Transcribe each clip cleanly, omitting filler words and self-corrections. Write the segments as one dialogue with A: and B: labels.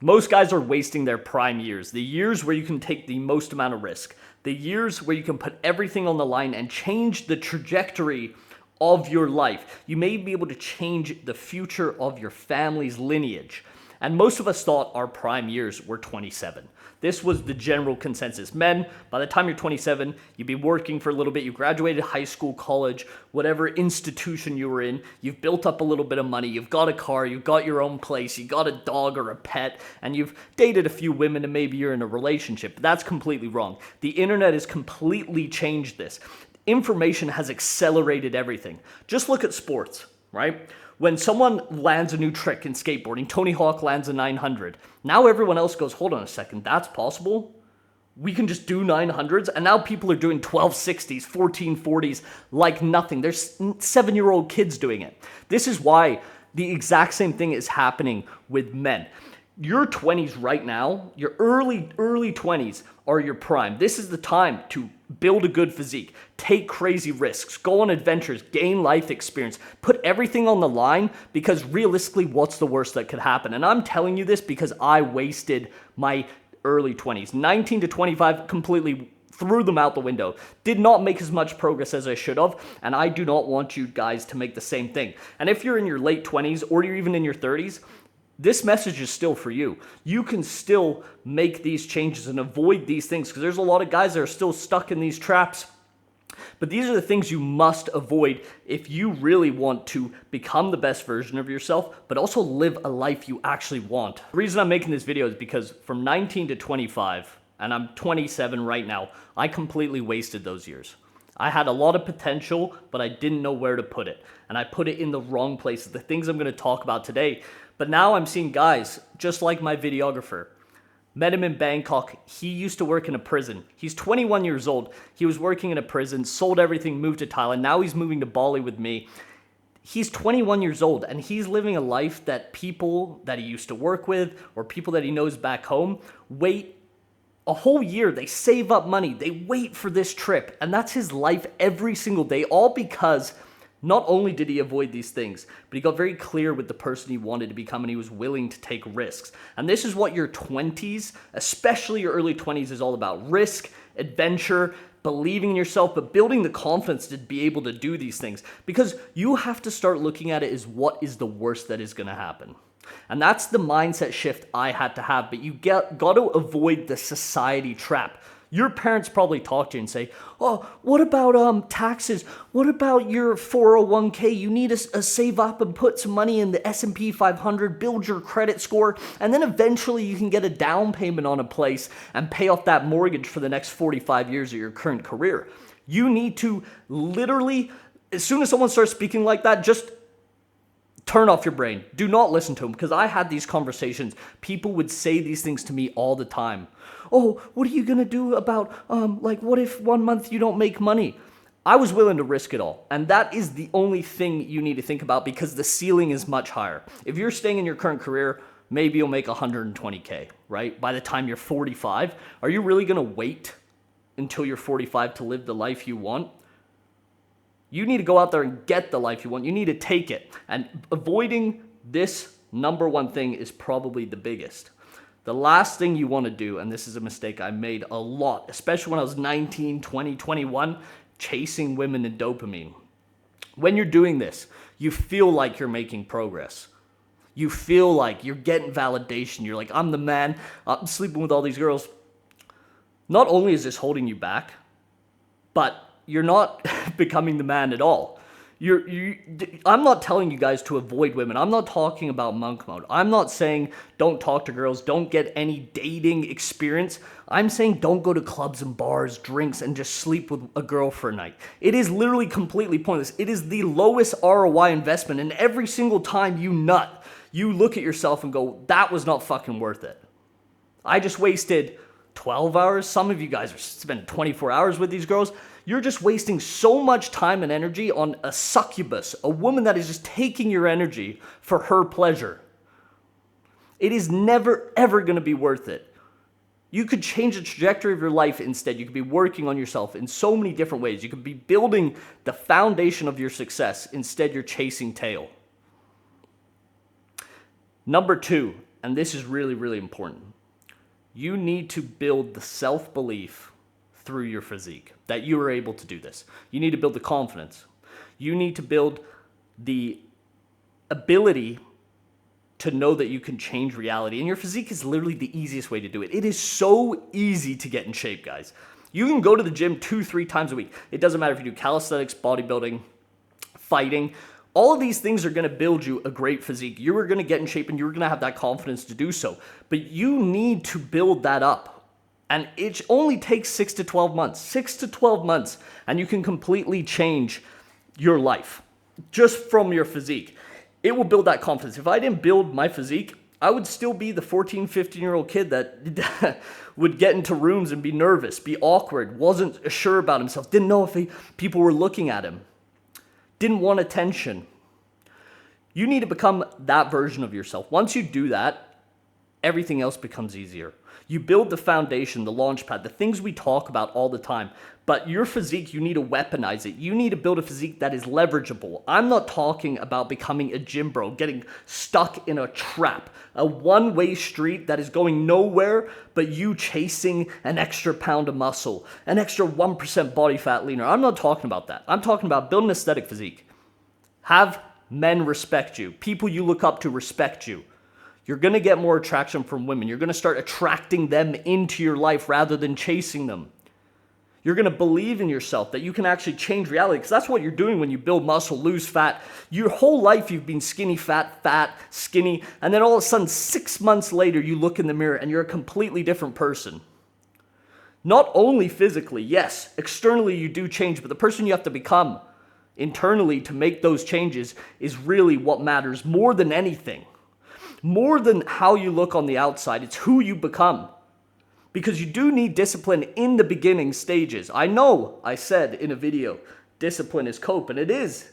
A: Most guys are wasting their prime years, the years where you can take the most amount of risk, the years where you can put everything on the line and change the trajectory of your life. You may be able to change the future of your family's lineage. And most of us thought our prime years were 27. This was the general consensus. Men, by the time you're 27, you'd be working for a little bit, you graduated high school, college, whatever institution you were in, you've built up a little bit of money, you've got a car, you've got your own place, you got a dog or a pet, and you've dated a few women and maybe you're in a relationship. But that's completely wrong. The internet has completely changed this. Information has accelerated everything. Just look at sports, right? When someone lands a new trick in skateboarding, Tony Hawk lands a 900. Now everyone else goes, hold on a second, that's possible? We can just do 900s? And now people are doing 1260s, 1440s like nothing. There's 7-year-old kids doing it. This is why the exact same thing is happening with men. Your 20s right now, your early 20s are your prime. This is the time to build a good physique, take crazy risks, go on adventures, gain life experience, put everything on the line, because realistically, what's the worst that could happen? And I'm telling you this because I wasted my early 20s. 19 to 25, completely threw them out the window. Did not make as much progress as I should have, and I do not want you guys to make the same thing. And if you're in your late 20s or you're even in your 30s, this message is still for you. You can still make these changes and avoid these things, because there's a lot of guys that are still stuck in these traps. But these are the things you must avoid if you really want to become the best version of yourself, but also live a life you actually want. The reason I'm making this video is because from 19 to 25, and I'm 27 right now, I completely wasted those years. I had a lot of potential, but I didn't know where to put it. And I put it in the wrong places, the things I'm going to talk about today. But now I'm seeing guys, just like my videographer. Met him in Bangkok. He used to work in a prison. He's 21 years old. He was working in a prison, sold everything, moved to Thailand. Now he's moving to Bali with me. He's 21 years old, and he's living a life that people that he used to work with or people that he knows back home wait a whole year. They save up money. They wait for this trip. And that's his life every single day, all because not only did he avoid these things, but he got very clear with the person he wanted to become, and he was willing to take risks. And this is what your 20s, especially your early 20s, is all about. Risk, adventure, believing in yourself, but building the confidence to be able to do these things. Because you have to start looking at it as what is the worst that is going to happen. And that's the mindset shift I had to have. But you got to avoid the society trap. Your parents probably talk to you and say, oh, what about taxes? What about your 401k? You need to save up and put some money in the S&P 500, build your credit score, and then eventually you can get a down payment on a place and pay off that mortgage for the next 45 years of your current career. You need to literally, as soon as someone starts speaking like that, just turn off your brain. Do not listen to them, because I had these conversations. People would say these things to me all the time. Oh, what are you going to do about, what if 1 month you don't make money? I was willing to risk it all. And that is the only thing you need to think about, because the ceiling is much higher. If you're staying in your current career, maybe you'll make 120K, right? By the time you're 45, are you really going to wait until you're 45 to live the life you want? You need to go out there and get the life you want. You need to take it. And avoiding this number one thing is probably the biggest. The last thing you want to do, and this is a mistake I made a lot, especially when I was 19, 20, 21, chasing women and dopamine. When you're doing this, you feel like you're making progress. You feel like you're getting validation. You're like, I'm the man. I'm sleeping with all these girls. Not only is this holding you back, but you're not becoming the man at all. I'm not telling you guys to avoid women. I'm not talking about monk mode. I'm not saying don't talk to girls, don't get any dating experience. I'm saying don't go to clubs and bars, drinks, and just sleep with a girl for a night. It is literally completely pointless. It is the lowest ROI investment, and every single time you nut, you look at yourself and go, that was not fucking worth it. I just wasted 12 hours. Some of you guys are spending 24 hours with these girls. You're just wasting so much time and energy on a succubus, a woman that is just taking your energy for her pleasure. It is never, ever going to be worth it. You could change the trajectory of your life instead. You could be working on yourself in so many different ways. You could be building the foundation of your success. Instead, you're chasing tail. Number two, and and this is really, really important, you need to build the self-belief through your physique that you are able to do this. You need to build the confidence. You need to build the ability to know that you can change reality. And your physique is literally the easiest way to do it. It is so easy to get in shape, guys. You can go to the gym 2-3 times a week. It doesn't matter if you do calisthenics, bodybuilding, fighting. All of these things are going to build you a great physique. You are going to get in shape and you're going to have that confidence to do so. But you need to build that up. And it only takes 6 to 12 months. 6 to 12 months. And you can completely change your life just from your physique. It will build that confidence. If I didn't build my physique, I would still be the 14, 15-year-old kid that would get into rooms and be nervous, be awkward, wasn't sure about himself, didn't know if people were looking at him, didn't want attention. You need to become that version of yourself. Once you do that, everything else becomes easier. You build the foundation, the launch pad, the things we talk about all the time. But your physique, you need to weaponize it. You need to build a physique that is leverageable. I'm not talking about becoming a gym bro, getting stuck in a trap, a one-way street that is going nowhere but you chasing an extra pound of muscle, an extra 1% body fat leaner. I'm not talking about that. I'm talking about building an aesthetic physique. Have men respect you. People you look up to respect you. You're going to get more attraction from women. You're going to start attracting them into your life rather than chasing them. You're going to believe in yourself that you can actually change reality, because that's what you're doing when you build muscle, lose fat. Your whole life you've been skinny, fat, skinny, and then all of a sudden 6 months later you look in the mirror and you're a completely different person. Not only physically, yes, externally you do change, but the person you have to become internally to make those changes is really what matters more than anything. More than how you look on the outside, it's who you become. Because you do need discipline in the beginning stages. I know I said in a video, discipline is cope, and it is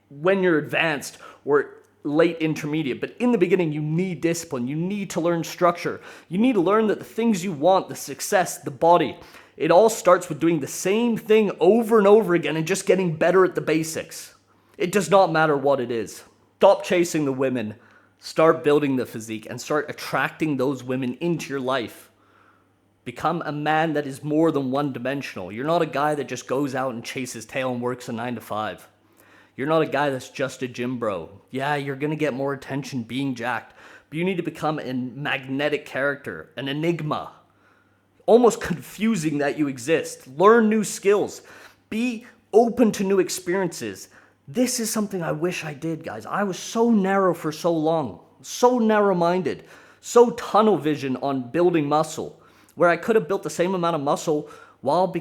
A: when you're advanced or late intermediate. But in the beginning, you need discipline. You need to learn structure. You need to learn that the things you want, the success, the body, it all starts with doing the same thing over and over again and just getting better at the basics. It does not matter what it is. Stop chasing the women. Start building the physique and start attracting those women into your life. Become a man that is more than one-dimensional. You're not a guy that just goes out and chases tail and works a 9-to-5. You're not a guy that's just a gym bro. Yeah, you're going to get more attention being jacked, but you need to become a magnetic character, an enigma. Almost confusing that you exist. Learn new skills. Be open to new experiences. This is something I wish I did, guys. I was so narrow for so long, so narrow-minded, so tunnel vision on building muscle, where I could have built the same amount of muscle while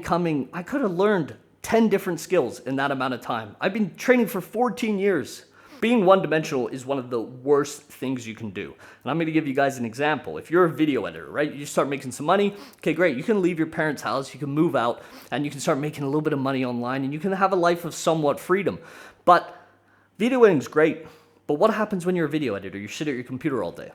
A: I could have learned 10 different skills in that amount of time. I've been training for 14 years. Being one-dimensional is one of the worst things you can do. And I'm going to give you guys an example. If you're a video editor, right, you start making some money, okay, great. You can leave your parents' house, you can move out, and you can start making a little bit of money online, and you can have a life of somewhat freedom. But video editing is great. But what happens when you're a video editor? You sit at your computer all day.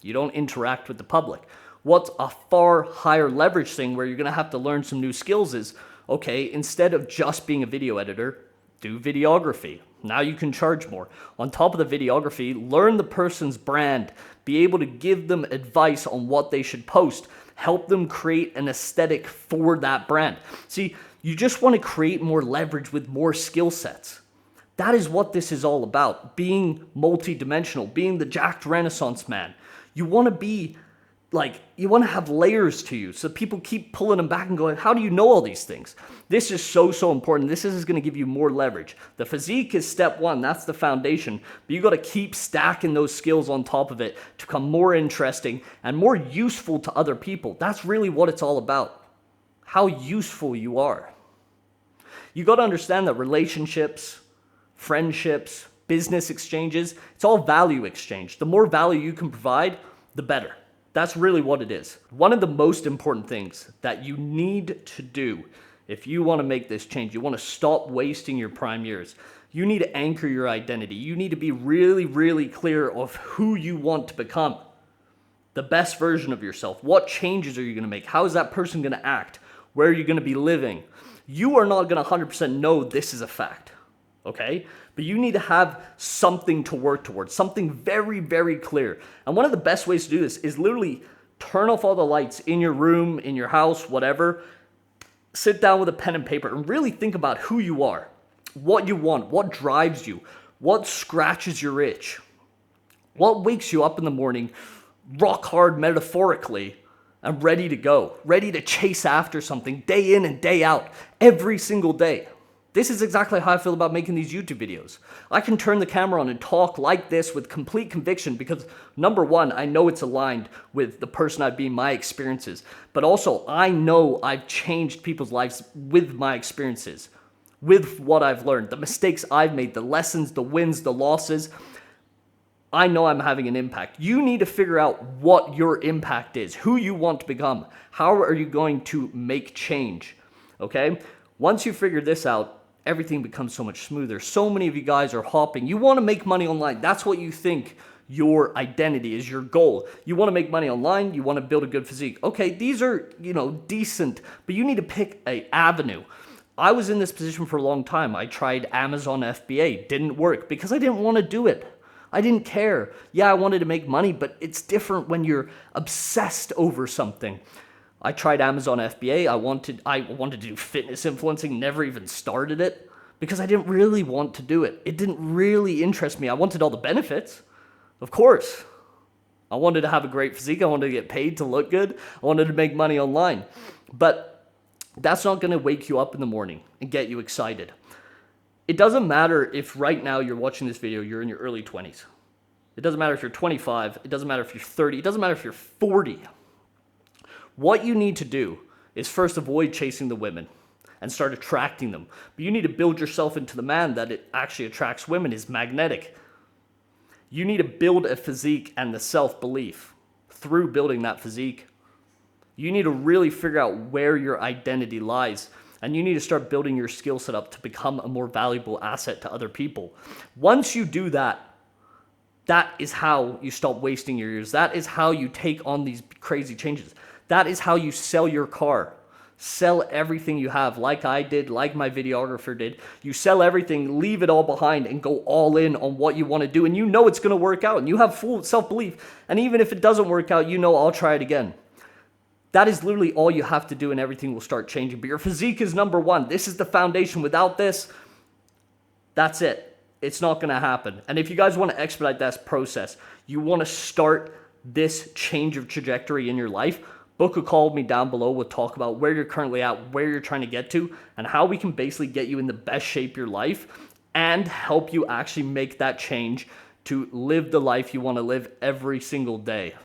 A: You don't interact with the public. What's a far higher leverage thing where you're going to have to learn some new skills is, okay, instead of just being a video editor, do videography. Now you can charge more. On top of the videography, learn the person's brand. Be able to give them advice on what they should post. Help them create an aesthetic for that brand. See, you just want to create more leverage with more skill sets. That is what this is all about. Being multidimensional, being the jacked Renaissance man. You want to be you want to have layers to you so people keep pulling them back and going, how do you know all these things? This is so important. This is going to give you more leverage. The physique is step one. That's the foundation. But you got to keep stacking those skills on top of it to become more interesting and more useful to other people. That's really what it's all about. How useful you are. You got to understand that relationships, friendships, business exchanges, it's all value exchange. The more value you can provide, the better. That's really what it is. One of the most important things that you need to do if you want to make this change, you want to stop wasting your prime years, you need to anchor your identity. You need to be really, really clear of who you want to become. The best version of yourself. What changes are you going to make? How is that person going to act? Where are you going to be living? You are not going to 100% know this is a fact. okay? But you need to have something to work towards, something very, very clear. And one of the best ways to do this is literally turn off all the lights in your room, in your house, whatever. Sit down with a pen and paper and really think about who you are, what you want, what drives you, what scratches your itch, what wakes you up in the morning, rock hard metaphorically, and ready to go, ready to chase after something day in and day out, every single day. This is exactly how I feel about making these YouTube videos. I can turn the camera on and talk like this with complete conviction because, number one, I know it's aligned with the person I've been, my experiences. But also, I know I've changed people's lives with my experiences, with what I've learned, the mistakes I've made, the lessons, the wins, the losses. I know I'm having an impact. You need to figure out what your impact is, who you want to become. How are you going to make change? Okay? Once you figure this out, everything becomes so much smoother. So many of you guys are hopping. You want to make money online. That's what you think your identity is, your goal. You want to make money online. You want to build a good physique. Okay, these are, decent, but you need to pick an avenue. I was in this position for a long time. I tried Amazon FBA. Didn't work because I didn't want to do it. I didn't care. Yeah, I wanted to make money, but it's different when you're obsessed over something. I tried Amazon FBA. I wanted to do fitness influencing, never even started it because I didn't really want to do it. It didn't really interest me. I wanted all the benefits, of course. I wanted to have a great physique. I wanted to get paid to look good. I wanted to make money online. But that's not going to wake you up in the morning and get you excited. It doesn't matter if right now you're watching this video, you're in your early 20s. It doesn't matter if you're 25. It doesn't matter if you're 30. It doesn't matter if you're 40. What you need to do is first avoid chasing the women and start attracting them. But you need to build yourself into the man that it actually attracts women, is magnetic. You need to build a physique and the self-belief through building that physique. You need to really figure out where your identity lies. And you need to start building your skill set up to become a more valuable asset to other people. Once you do that, that is how you stop wasting your years. That is how you take on these crazy changes. That is how you sell your car. Sell everything you have, like I did, like my videographer did. You sell everything, leave it all behind, and go all in on what you want to do. And you know it's going to work out, and you have full self-belief. And even if it doesn't work out, you know I'll try it again. That is literally all you have to do, and everything will start changing. But your physique is number one. This is the foundation. Without this, that's it. It's not going to happen. And if you guys want to expedite that process, you want to start this change of trajectory in your life, book a call with me down below. We'll talk about where you're currently at, where you're trying to get to, and how we can basically get you in the best shape of your life and help you actually make that change to live the life you want to live every single day.